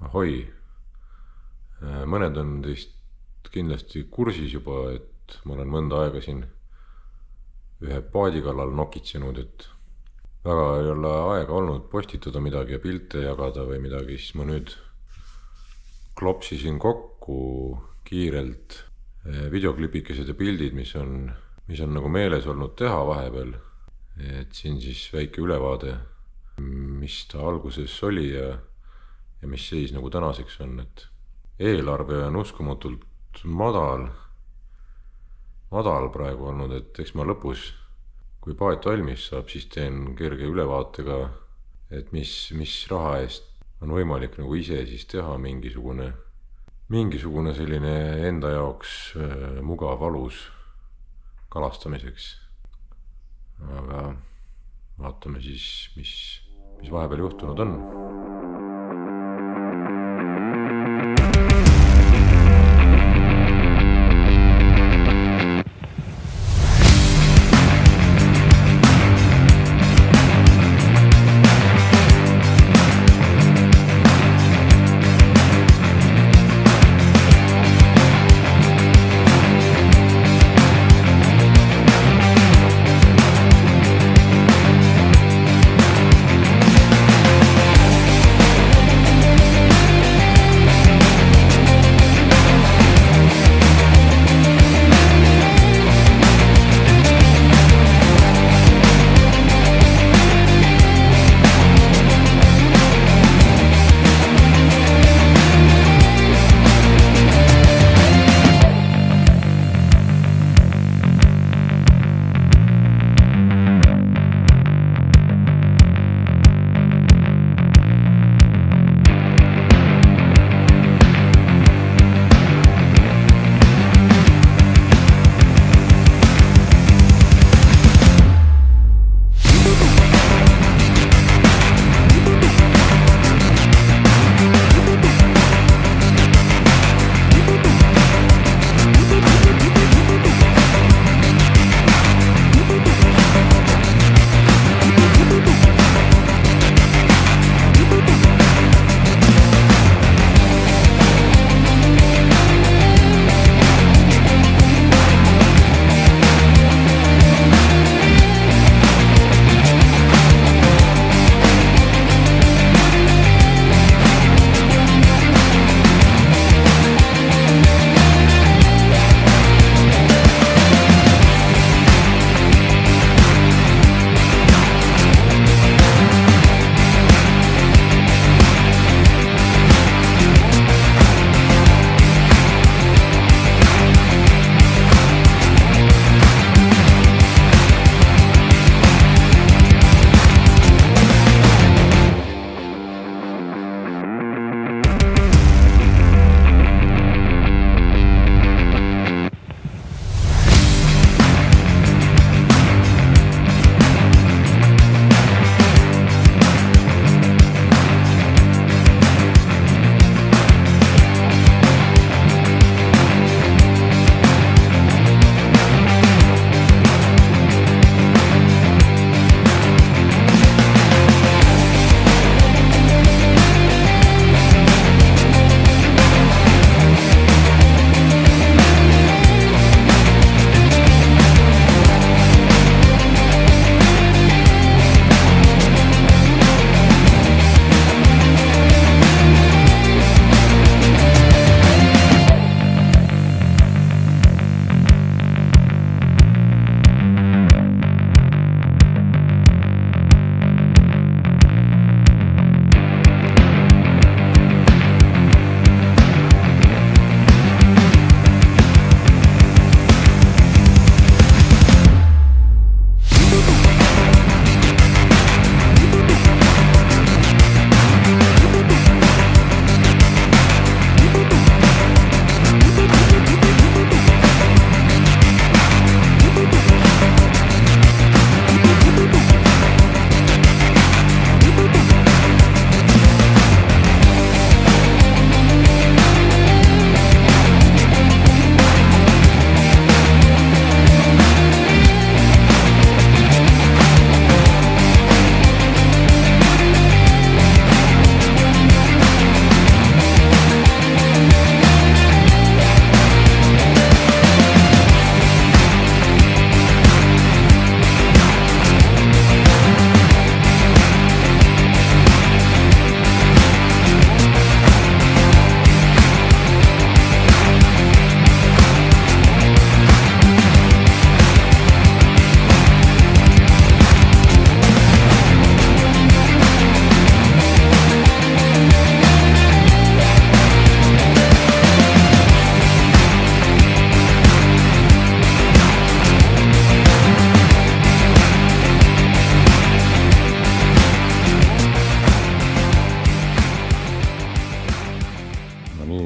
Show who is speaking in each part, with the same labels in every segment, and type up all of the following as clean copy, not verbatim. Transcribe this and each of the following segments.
Speaker 1: Ahoi, mõned on teist kindlasti kursis juba, et ma olen mõnda aega siin ühe paadi kallal nokitsenud, et väga ei ole aega olnud postitada midagi ja pilte jagada või midagi, siis ma nüüd klopsisin kokku kiirelt videoklipikesed ja pildid, mis on nagu meeles olnud teha vahepeal. Et siin siis väike ülevaade, mis ta alguses oli ja mis seis nagu tänaseks on, et eelarve on uskumatult madal praegu olnud, et eks ma lõpus, kui paat valmis saab, siis teen kerge ülevaatega, et mis raha eest on võimalik nagu ise siis teha mingisugune selline enda jaoks mugav alus kalastamiseks. Aga vaatame siis, mis vahepeal juhtunud on.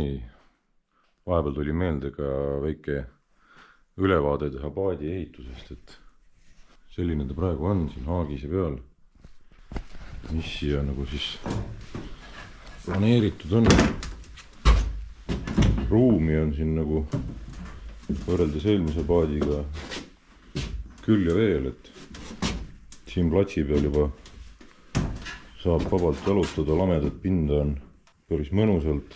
Speaker 1: nii, vahepeal tuli meelde ka väike ülevaade teha paadi ehitusest, et selline ta praegu on siin haagise peal. Mis siia nagu siis planeeritud on. Ruumi on siin nagu võrreldes eelmise paadiga küll ja veel, et siin platsi peal juba saab vabalt jalutada, lamedat pinda on päris mõnusalt.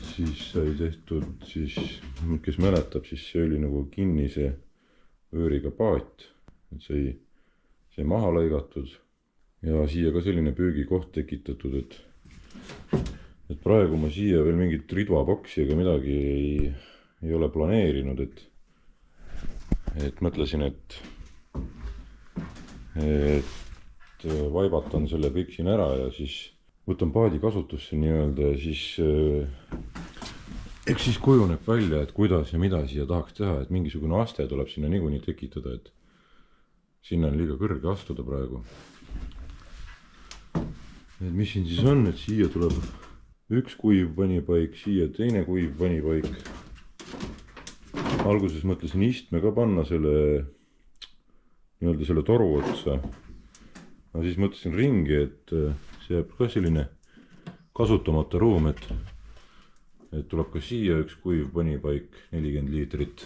Speaker 1: Siis sai tehtud, siis, kes mäletab, siis see oli nagu kinnise vööriga paat, et sai maha lõigatud ja siia ka selline püügikoht tekitatud, et praegu ma siia veel mingit ridvaboksi ega midagi ei ole planeerinud, et mõtlesin, et vaibatan selle kõik siin ära ja siis võtan paadi kasutusse nii-öelda ja siis eks siis kujuneb välja, et kuidas ja mida siia tahaks teha, et mingisugune aste tuleb sinna niikuinii tekitada, et sinna on liiga kõrge astuda praegu. Et mis siin siis on, et siia tuleb üks kuiv panipaik, siia teine kuiv panipaik. Alguses mõtlesin istme ka panna nii-öelda selle toru otsa. Ma siis mõtlesin ringi, et see jääb ka selline kasutamata ruum, et tuleb ka siia üks kuiv panipaik, 40 liitrit.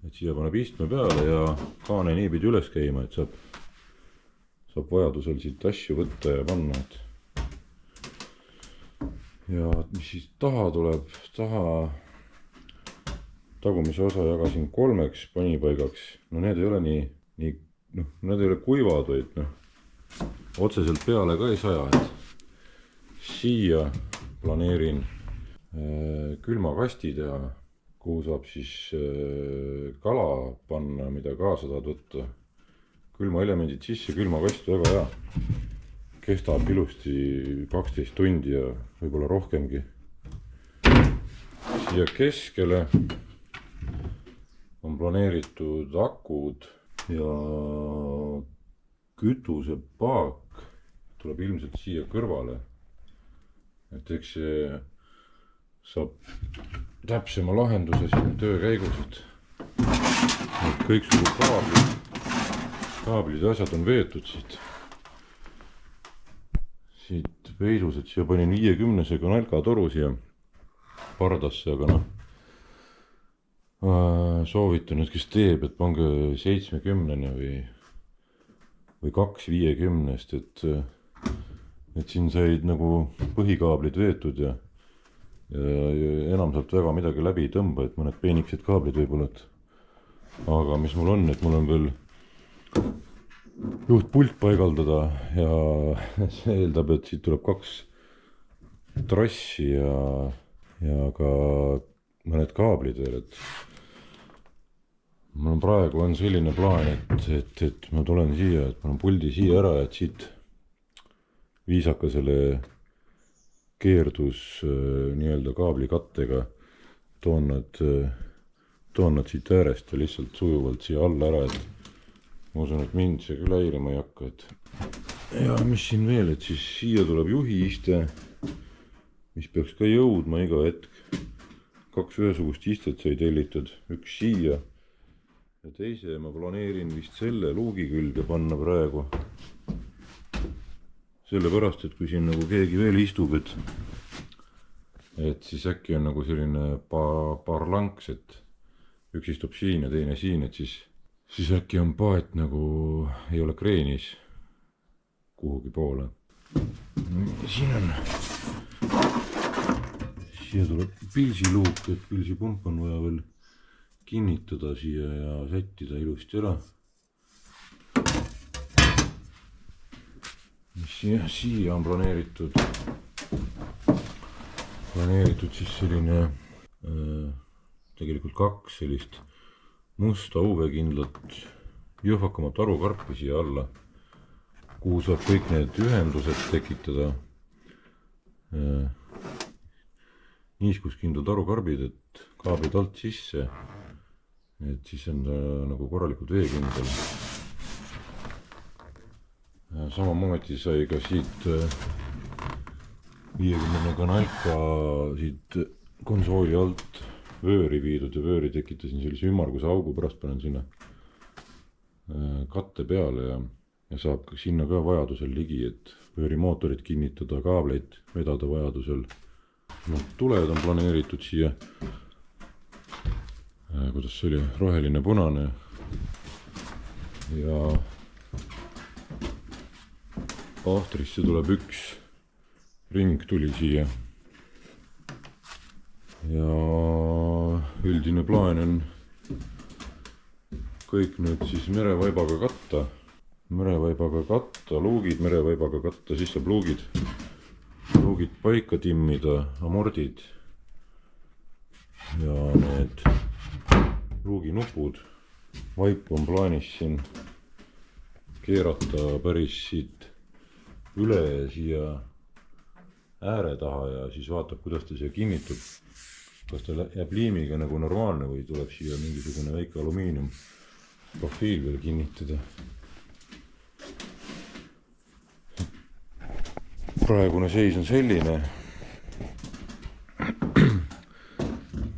Speaker 1: Et siia paneb istme peale ja kaane nii pidi üles käima, et saab vajadusel siit asju võtta ja panna. Ja mis siis taha tuleb, tagumise osa jagasin 3 panipaigaks. No need ei ole nii need ei ole kuivad, vaid otseselt peale ka ei saja, et siia planeerin külmakastid ja kuhu saab siis kala panna, mida kaasa tahad võtta. Külmaelemendid sisse, külmakast väga hea. Kestab ilusti 12 tundi ja võib-olla rohkemgi. Siia keskele on planeeritud akud ja kütusepaak tuleb ilmselt siia kõrvale. Et eks see saab täpsema lahenduse siin töö käigus, et kõik kaablid ja asjad on veetud siit peidus, et siia panin 50-sega nalkatoru siia pardasse, aga soovitan, et kes teeb, et pange 70 või 2 50-st, et siin said nagu põhikaablid veetud ja enam sealt väga midagi läbi ei tõmba, et mõned peenikesed kaablid võib-olla, aga mis mul on, et mul on veel juhtpult paigaldada ja see eeldab, et siit tuleb 2 trassi ja ka mõned kaablid veel, et mul praegu on selline plaan, et ma tulen siia, et panen puldi siia ära, et siit viisaka selle keerdus nii-öelda kaablikattega toon nad siit äärest ja lihtsalt sujuvalt siia alla ära, et ma usun, et mind see küll häirima ei hakka, ja mis siin veel, et siis siia tuleb juhiiste, mis peaks ka jõudma iga hetk. 2 ühesugust istet sai tellitud, üks siia ja teise ma planeerin vist selle luugi külge panna praegu. Sellepärast, et kui siin nagu keegi veel istub, et siis äkki on nagu selline parlanks, et üks istub siin ja teine siin, et siis äkki on paat nagu ei ole kreenis kuhugi poole. Siia tuleb pilsiluuk, et pilsipump on vaja veel kinnitada siia ja sättida ilusti ära. Siia on planeeritud siis selline tegelikult 2 sellist musta UV-kindlat jõhvakamat arukarpi siia alla, kuhu saab kõik need ühendused tekitada. Niiskuskindlad arukarbid, et kaablid alt sisse, et siis on ta nagu korralikult veekindel. Samamoodi sai ka siit 50 kanalka siit konsooli alt vööri viidud ja vööri tekitasin sellise ümmarguse augu, pärast panen sinna katte peale ja saab ka sinna ka vajadusel ligi, et vöörimootorit kinnitada, kaableid vedada vajadusel. Tuled on planeeritud siia, kuidas see oli, roheline, punane ja ahtrisse tuleb üks ring tuli siia. Ja üldine plaan on kõik nüüd siis merevaibaga katta, luugid merevaibaga katta, siis saab luugid paika timmida, amordid ja need luuginupud. Vaip on plaanis siin keerata päris siit üle siia ääre taha ja siis vaatab, kuidas ta siia kinnitub. Kas ta jääb liimiga nagu normaalne või tuleb siia mingisugune väike alumiinium profiil veel kinnitada. Praegune seis on selline.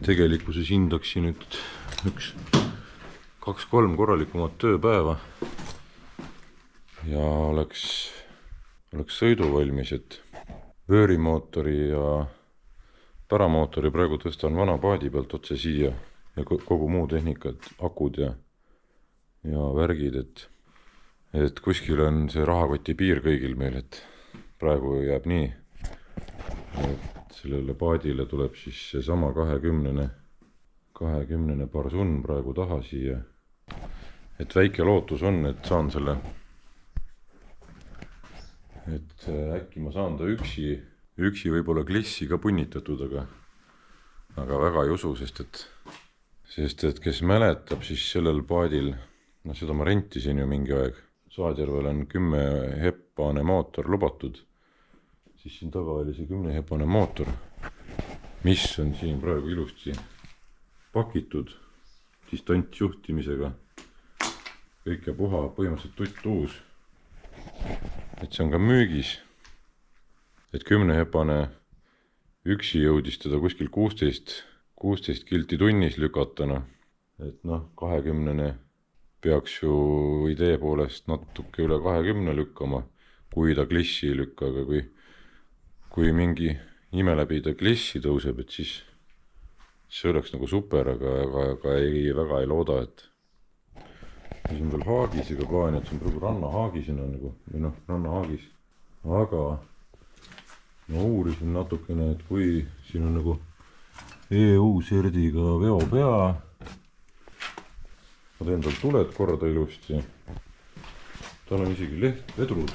Speaker 1: Tegelikkuses hindaksin nüüd 2-3 korralikumat tööpäeva ja oleks sõiduvalmis, et vöörimootori ja päramootori praegu tõstan vana paadi pealt otse siia ja kogu muu tehnikat, akud ja värgid, et kuskil on see rahakoti piir kõigil meil, et praegu jääb nii, et sellele paadile tuleb siis seesama 20 parsun praegu taha siia, et väike lootus on, et saan selle, et äkki ma saan ta üksi võib-olla klissi ka punnitatud, aga väga ei usu, sest et kes mäletab, siis sellel paadil, seda ma rentisin ju mingi aeg, Saadjärvel on 10-heppane mootor lubatud, siis siin taga oli see 10-heppane mootor, mis on siin praegu ilusti pakitud distantsjuhtimisega, kõik ja puha, põhimõtteliselt tutt uus, et see on ka müügis. Et 10-hepane üksi jõudis teda kuskil 16 kilti tunnis lükatana. Et 20 peaks ju idee poolest natuke üle 20 lükkama, kui ta klissi ei lükka, aga kui mingi ime läbi ta klissi tõuseb, et siis see oleks nagu super, aga väga ei looda, et see on veel haagisega plaan, et see on praegu rannahaagisena nagu, või rannahaagis, aga ma uurisin natukene, et kui siin on nagu EU-serdiga veopea, ma teen tal tuled korda ilusti, tal on isegi lehtvedrud,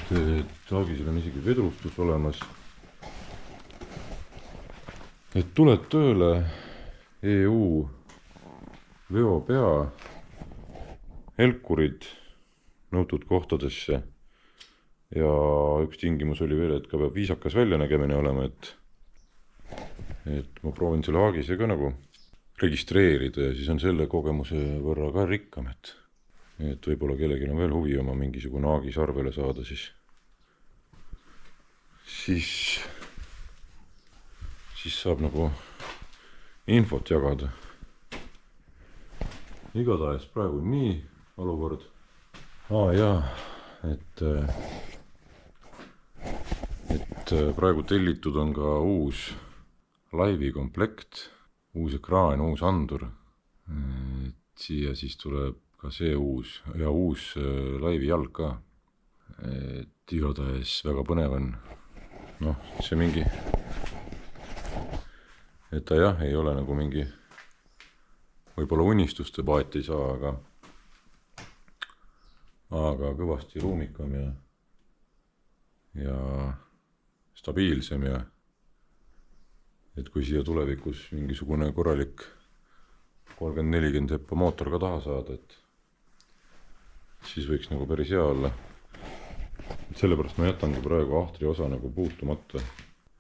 Speaker 1: et haagisel on isegi vedrustus olemas, et tuled tööle, EU veopea, helkurid nõutud kohtadesse. Ja üks tingimus oli veel, et ka peab viisakas väljanägemine olema, et ma proovin selle haagise ka nagu registreerida ja siis on selle kogemuse võrra ka rikkam, et võib-olla kellelgi on veel huvi oma mingisugune haagis arvele saada, siis saab nagu infot jagada. Igatahes praegu nii olukord. Et praegu tellitud on ka uus laivi komplekt, uus ekraan, uus andur. Siia siis tuleb ka see uus laivi jalg ka. Et igatahes väga põnev on. See mingi, et ta jah, ei ole nagu mingi, võib-olla unistuste paat ei saa, aga kõvasti ruumikam ja stabiilsem ja et kui siia tulevikus mingisugune korralik 30-40 heppa mootor ka taha saada, et siis võiks nagu päris hea olla. Et sellepärast ma jätangi praegu ahtri osa nagu puutumata,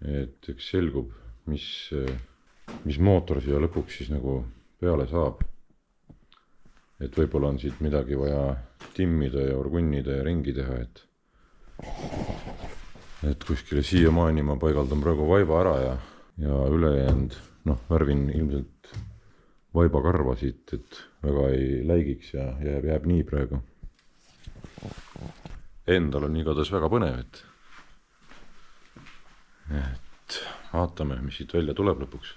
Speaker 1: et eks selgub, mis mootor siia lõpuks siis nagu peale saab. Et võib-olla on siit midagi vaja timmida ja orgunnida ja ringi teha, et et kuskile siiamaani ma paigaldan praegu vaiba ära ja ülejäänud, noh, värvin ilmselt vaibakarva siit, et väga ei läigiks ja jääb nii praegu. Endal on igatahes väga põnev, et vaatame, mis siit välja tuleb lõpuks.